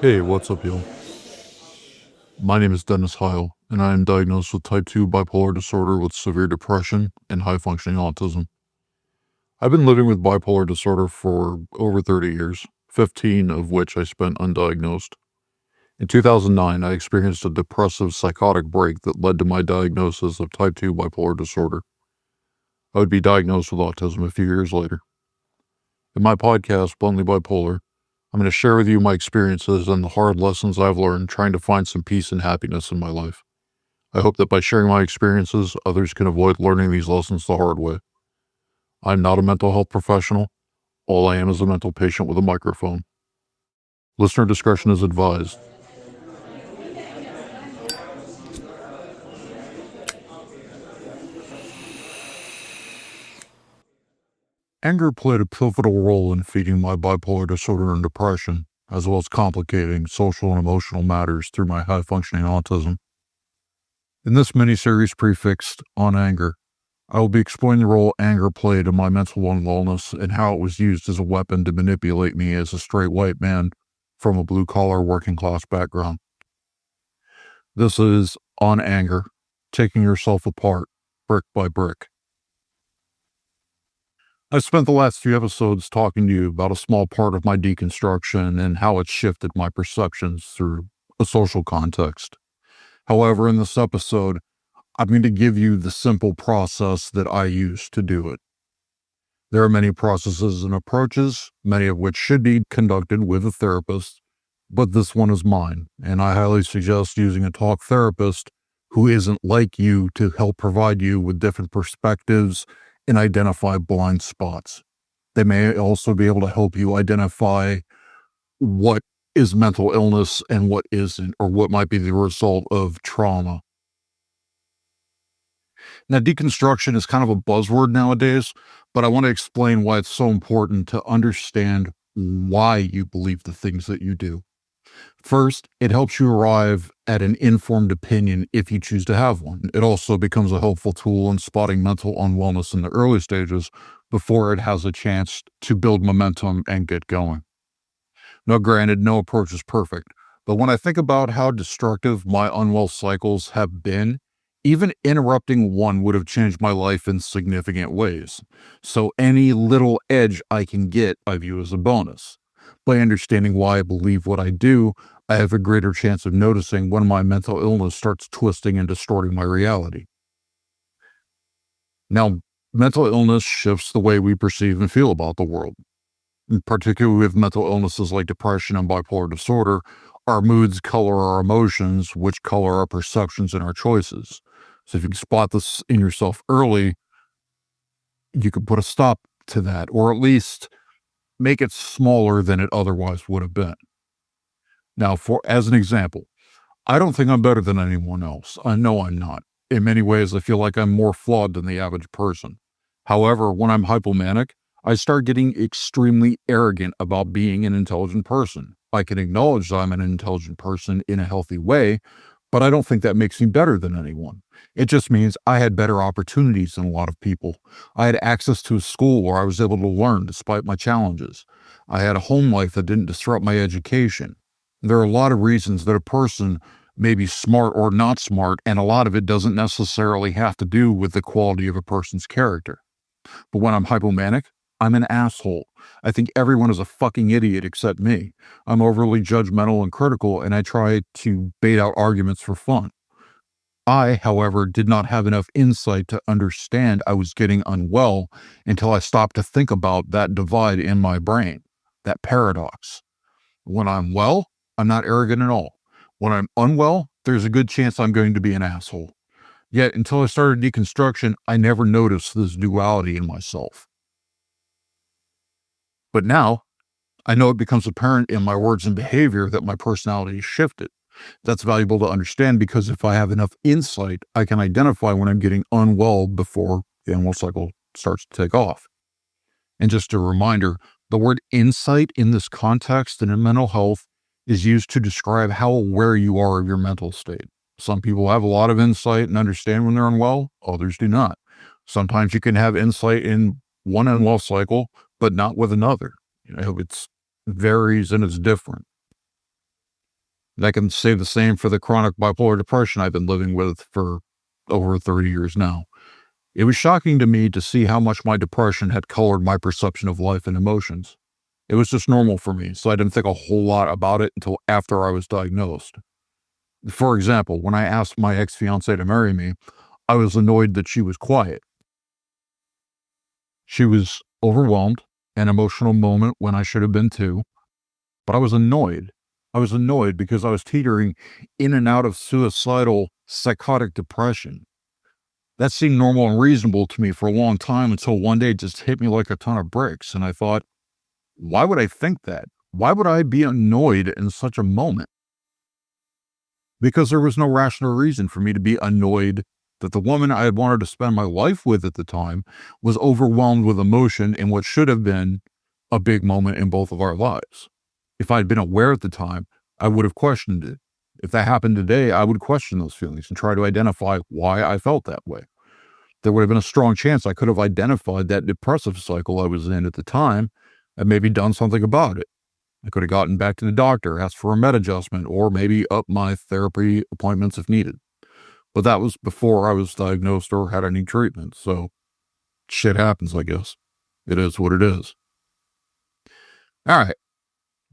Hey, what's up, y'all? My name is Dennis Heil, and I am diagnosed with type 2 bipolar disorder with severe depression and high functioning autism. I've been living with bipolar disorder for over 30 years, 15 of which I spent undiagnosed. In 2009, I experienced a depressive psychotic break that led to my diagnosis of type 2 bipolar disorder. I would be diagnosed with autism a few years later. In my podcast, Bluntly Bipolar, I'm going to share with you my experiences and the hard lessons I've learned trying to find some peace and happiness in my life. I hope that by sharing my experiences, others can avoid learning these lessons the hard way. I'm not a mental health professional. All I am is a mental patient with a microphone. Listener discretion is advised. Anger played a pivotal role in feeding my bipolar disorder and depression, as well as complicating social and emotional matters through my high functioning autism. In this mini-series prefixed on anger, I will be exploring the role anger played in my mental unwellness and how it was used as a weapon to manipulate me as a straight white man from a blue-collar working-class background. This is on anger, taking yourself apart, brick by brick. I've spent the last few episodes talking to you about a small part of my deconstruction and how it shifted my perceptions through a social context. However, in this episode, I'm going to give you the simple process that I use to do it. There are many processes and approaches, many of which should be conducted with a therapist, but this one is mine, and I highly suggest using a talk therapist who isn't like you to help provide you with different perspectives and identify blind spots. They may also be able to help you identify what is mental illness and what isn't, or what might be the result of trauma. Now, deconstruction is kind of a buzzword nowadays, but I want to explain why it's so important to understand why you believe the things that you do. First, it helps you arrive at an informed opinion if you choose to have one. It also becomes a helpful tool in spotting mental unwellness in the early stages before it has a chance to build momentum and get going. Now, granted, no approach is perfect, but when I think about how destructive my unwell cycles have been, even interrupting one would have changed my life in significant ways. So any little edge I can get, I view as a bonus. By understanding why I believe what I do, I have a greater chance of noticing when my mental illness starts twisting and distorting my reality. Now, mental illness shifts the way we perceive and feel about the world. Particularly with mental illnesses like depression and bipolar disorder, our moods color our emotions, which color our perceptions and our choices. So if you can spot this in yourself early, you can put a stop to that, or at least make it smaller than it otherwise would have been. Now, for as an example, I don't think I'm better than anyone else. I know I'm not. In many ways, I feel like I'm more flawed than the average person. However, when I'm hypomanic, I start getting extremely arrogant about being an intelligent person. I can acknowledge that I'm an intelligent person in a healthy way, but I don't think that makes me better than anyone. It just means I had better opportunities than a lot of people. I had access to a school where I was able to learn despite my challenges. I had a home life that didn't disrupt my education. There are a lot of reasons that a person may be smart or not smart, and a lot of it doesn't necessarily have to do with the quality of a person's character. But when I'm hypomanic, I'm an asshole. I think everyone is a fucking idiot except me. I'm overly judgmental and critical, and I try to bait out arguments for fun. I, however, did not have enough insight to understand I was getting unwell until I stopped to think about that divide in my brain, that paradox. When I'm well, I'm not arrogant at all. When I'm unwell, there's a good chance I'm going to be an asshole. Yet, until I started deconstruction, I never noticed this duality in myself. But now, I know it becomes apparent in my words and behavior that my personality has shifted. That's valuable to understand because if I have enough insight, I can identify when I'm getting unwell before the unwell cycle starts to take off. And just a reminder, the word insight in this context and in mental health is used to describe how aware you are of your mental state. Some people have a lot of insight and understand when they're unwell, others do not. Sometimes you can have insight in one unwell cycle, but not with another. It varies and it's different. And I can say the same for the chronic bipolar depression I've been living with for over 30 years now. It was shocking to me to see how much my depression had colored my perception of life and emotions. It was just normal for me, so I didn't think a whole lot about it until after I was diagnosed. For example, when I asked my ex fiancee to marry me, I was annoyed that she was quiet. She was overwhelmed, an emotional moment when I should have been too, but I was annoyed. I was annoyed because I was teetering in and out of suicidal, psychotic depression. That seemed normal and reasonable to me for a long time until one day it just hit me like a ton of bricks. And I thought, why would I think that? Why would I be annoyed in such a moment? Because there was no rational reason for me to be annoyed that the woman I had wanted to spend my life with at the time was overwhelmed with emotion in what should have been a big moment in both of our lives. If I'd been aware at the time, I would have questioned it. If that happened today, I would question those feelings and try to identify why I felt that way. There would have been a strong chance I could have identified that depressive cycle I was in at the time and maybe done something about it. I could have gotten back to the doctor, asked for a med adjustment, or maybe up my therapy appointments if needed. But that was before I was diagnosed or had any treatment. So shit happens, I guess. It is what it is. All right,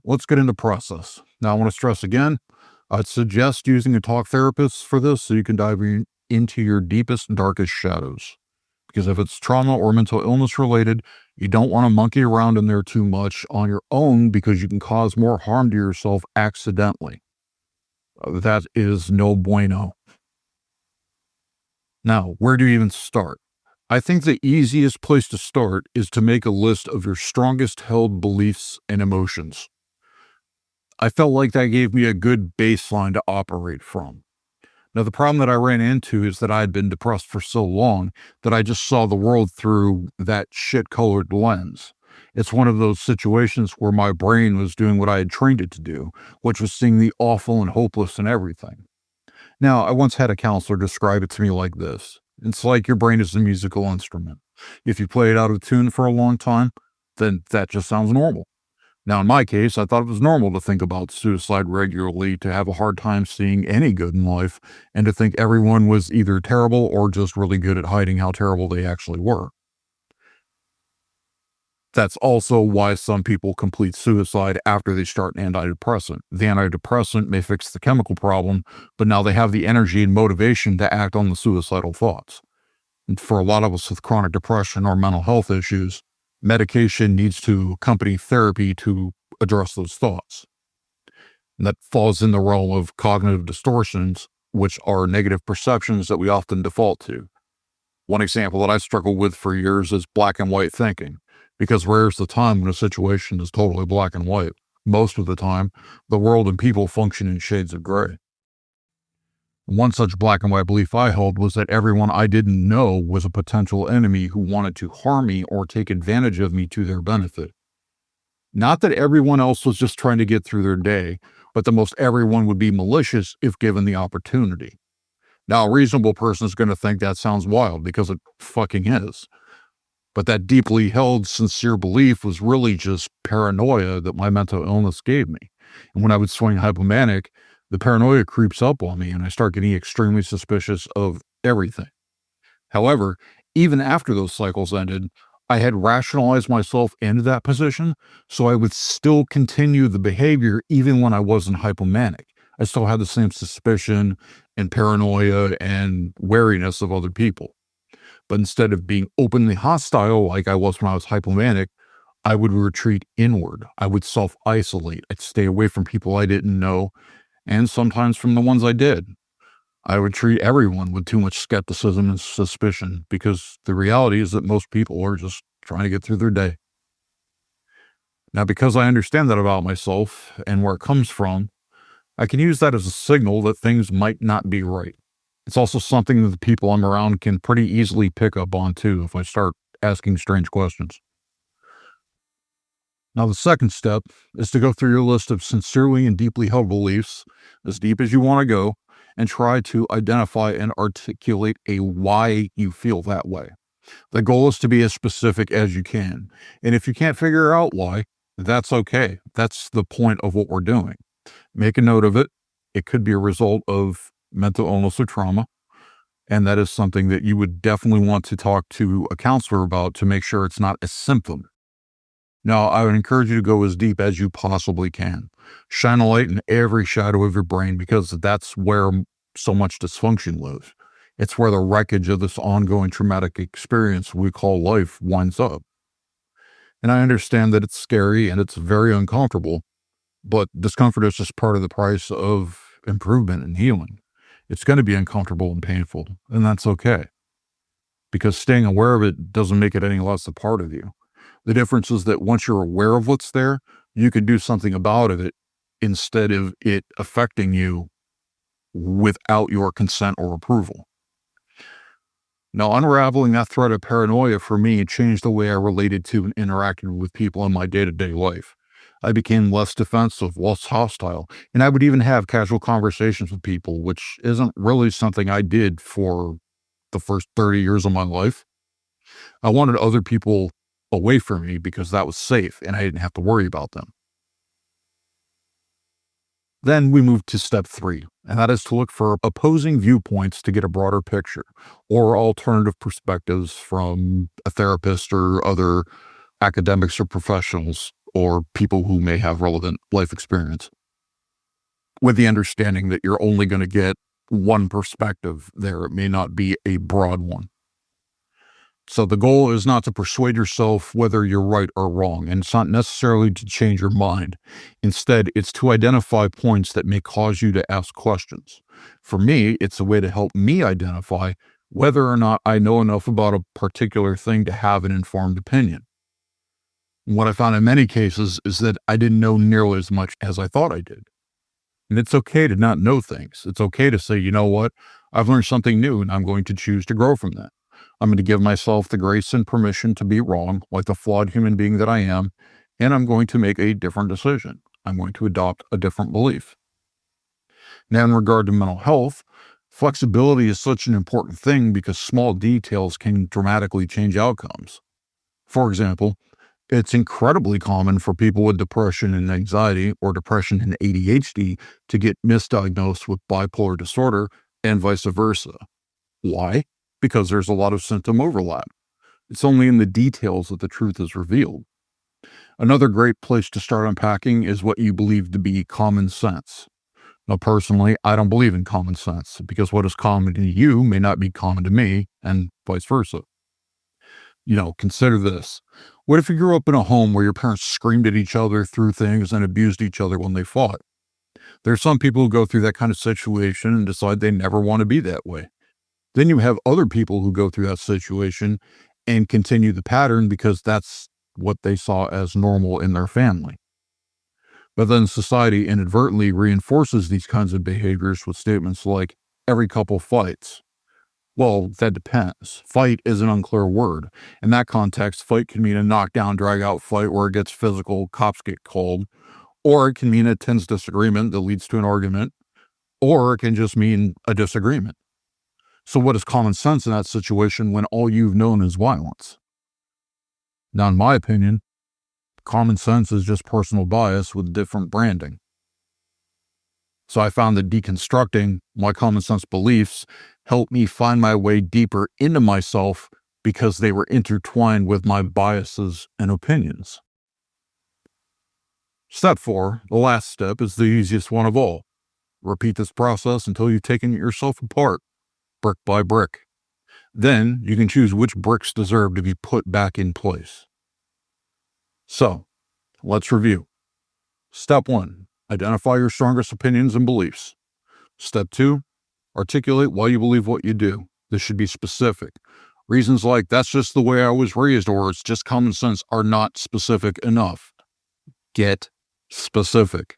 let's get into process. Now, I want to stress again, I'd suggest using a talk therapist for this so you can dive into your deepest and darkest shadows. Because if it's trauma or mental illness related, you don't want to monkey around in there too much on your own because you can cause more harm to yourself accidentally. That is no bueno. Now, where do you even start? I think the easiest place to start is to make a list of your strongest held beliefs and emotions. I felt like that gave me a good baseline to operate from. Now, the problem that I ran into is that I had been depressed for so long that I just saw the world through that shit colored lens. It's one of those situations where my brain was doing what I had trained it to do, which was seeing the awful and hopeless in everything. Now, I once had a counselor describe it to me like this. It's like your brain is a musical instrument. If you play it out of tune for a long time, then that just sounds normal. Now, in my case, I thought it was normal to think about suicide regularly, to have a hard time seeing any good in life, and to think everyone was either terrible or just really good at hiding how terrible they actually were. That's also why some people complete suicide after they start an antidepressant. The antidepressant may fix the chemical problem, but now they have the energy and motivation to act on the suicidal thoughts. And for a lot of us with chronic depression or mental health issues, medication needs to accompany therapy to address those thoughts. And that falls in the realm of cognitive distortions, which are negative perceptions that we often default to. One example that I struggled with for years is black and white thinking, because rare is the time when a situation is totally black and white. Most of the time, the world and people function in shades of gray. One such black and white belief I held was that everyone I didn't know was a potential enemy who wanted to harm me or take advantage of me to their benefit. Not that everyone else was just trying to get through their day, but that most everyone would be malicious if given the opportunity. Now, a reasonable person is going to think that sounds wild because it fucking is. But that deeply held, sincere belief was really just paranoia that my mental illness gave me. And when I would swing hypomanic, the paranoia creeps up on me and I start getting extremely suspicious of everything. However, even after those cycles ended, I had rationalized myself into that position, so I would still continue the behavior even when I wasn't hypomanic. I still had the same suspicion and paranoia and wariness of other people. But instead of being openly hostile like I was when I was hypomanic, I would retreat inward. I would self isolate. I'd stay away from people I didn't know and sometimes from the ones I did. I would treat everyone with too much skepticism and suspicion because the reality is that most people are just trying to get through their day. Now, because I understand that about myself and where it comes from, I can use that as a signal that things might not be right. It's also something that the people I'm around can pretty easily pick up on too if I start asking strange questions. Now, the second step is to go through your list of sincerely and deeply held beliefs, as deep as you want to go, and try to identify and articulate a why you feel that way. The goal is to be as specific as you can. And if you can't figure out why, that's okay. That's the point of what we're doing. Make a note of it, it could be a result of mental illness or trauma. And that is something that you would definitely want to talk to a counselor about to make sure it's not a symptom. Now, I would encourage you to go as deep as you possibly can. Shine a light in every shadow of your brain because that's where so much dysfunction lives. It's where the wreckage of this ongoing traumatic experience we call life winds up. And I understand that it's scary and it's very uncomfortable, but discomfort is just part of the price of improvement and healing. It's going to be uncomfortable and painful, and that's okay because staying aware of it doesn't make it any less a part of you. The difference is that once you're aware of what's there, you can do something about it instead of it affecting you without your consent or approval. Now, unraveling that thread of paranoia for me changed the way I related to and interacted with people in my day to day life. I became less defensive, less hostile, and I would even have casual conversations with people, which isn't really something I did for the first 30 years of my life. I wanted other people away from me because that was safe and I didn't have to worry about them. Then we move to step 3, and that is to look for opposing viewpoints to get a broader picture or alternative perspectives from a therapist or other academics or professionals or people who may have relevant life experience, with the understanding that you're only going to get one perspective there. It may not be a broad one. So the goal is not to persuade yourself whether you're right or wrong, and it's not necessarily to change your mind. Instead, it's to identify points that may cause you to ask questions. For me, it's a way to help me identify whether or not I know enough about a particular thing to have an informed opinion. What I found in many cases is that I didn't know nearly as much as I thought I did. And it's okay to not know things. It's okay to say, you know what? I've learned something new and I'm going to choose to grow from that. I'm going to give myself the grace and permission to be wrong, like the flawed human being that I am, and I'm going to make a different decision. I'm going to adopt a different belief. Now, in regard to mental health, flexibility is such an important thing because small details can dramatically change outcomes. For example, it's incredibly common for people with depression and anxiety or depression and ADHD to get misdiagnosed with bipolar disorder and vice versa. Why? Because there's a lot of symptom overlap. It's only in the details that the truth is revealed. Another great place to start unpacking is what you believe to be common sense. Now, personally, I don't believe in common sense because what is common to you may not be common to me and vice versa. Consider this. What if you grew up in a home where your parents screamed at each other, threw things, and abused each other when they fought? There are some people who go through that kind of situation and decide they never want to be that way. Then you have other people who go through that situation and continue the pattern because that's what they saw as normal in their family. But then society inadvertently reinforces these kinds of behaviors with statements like, every couple fights. Well, that depends. Fight is an unclear word. In that context, fight can mean a knockdown, drag out fight where it gets physical, cops get called, or it can mean a tense disagreement that leads to an argument, or it can just mean a disagreement. So what is common sense in that situation when all you've known is violence? Now, in my opinion, common sense is just personal bias with different branding. So I found that deconstructing my common sense beliefs helped me find my way deeper into myself because they were intertwined with my biases and opinions. Step 4, the last step, is the easiest one of all. Repeat this process until you've taken yourself apart, brick by brick. Then you can choose which bricks deserve to be put back in place. So, let's review. Step 1, identify your strongest opinions and beliefs. Step 2, articulate why you believe what you do. This should be specific. Reasons like, that's just the way I was raised, or it's just common sense, are not specific enough. Get specific.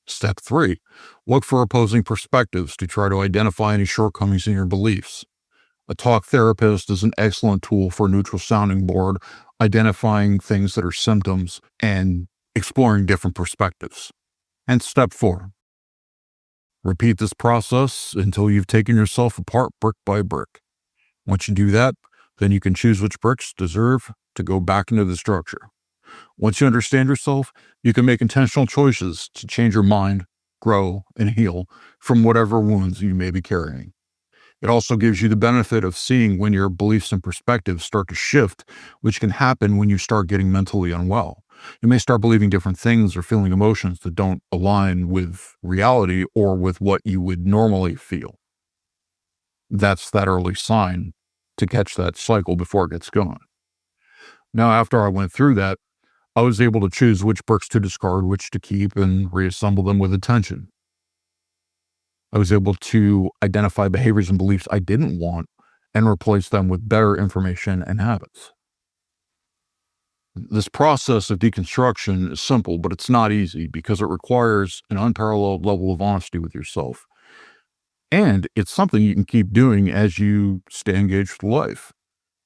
Step 3, look for opposing perspectives to try to identify any shortcomings in your beliefs. A talk therapist is an excellent tool for a neutral sounding board, identifying things that are symptoms and exploring different perspectives. And step 4, repeat this process until you've taken yourself apart brick by brick. Once you do that, then you can choose which bricks deserve to go back into the structure. Once you understand yourself, you can make intentional choices to change your mind grow, and heal from whatever wounds you may be carrying. It also gives you the benefit of seeing when your beliefs and perspectives start to shift, which can happen when you start getting mentally unwell. You may start believing different things or feeling emotions that don't align with reality or with what you would normally feel. That's that early sign to catch that cycle before it gets going. Now, after I went through that, I was able to choose which bricks to discard, which to keep, and reassemble them with attention. I was able to identify behaviors and beliefs I didn't want and replace them with better information and habits. This process of deconstruction is simple, but it's not easy because it requires an unparalleled level of honesty with yourself. And it's something you can keep doing as you stay engaged with life,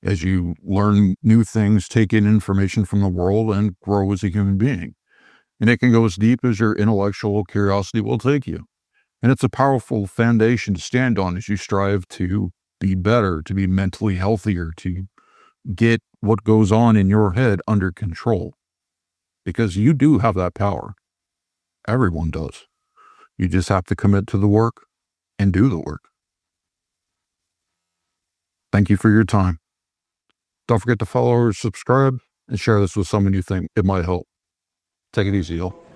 as you learn new things, take in information from the world, and grow as a human being. And it can go as deep as your intellectual curiosity will take you. And it's a powerful foundation to stand on as you strive to be better, to be mentally healthier, to get what goes on in your head under control. Because you do have that power. Everyone does. You just have to commit to the work and do the work. Thank you for your time. Don't forget to follow or subscribe and share this with someone you think it might help. Take it easy, y'all.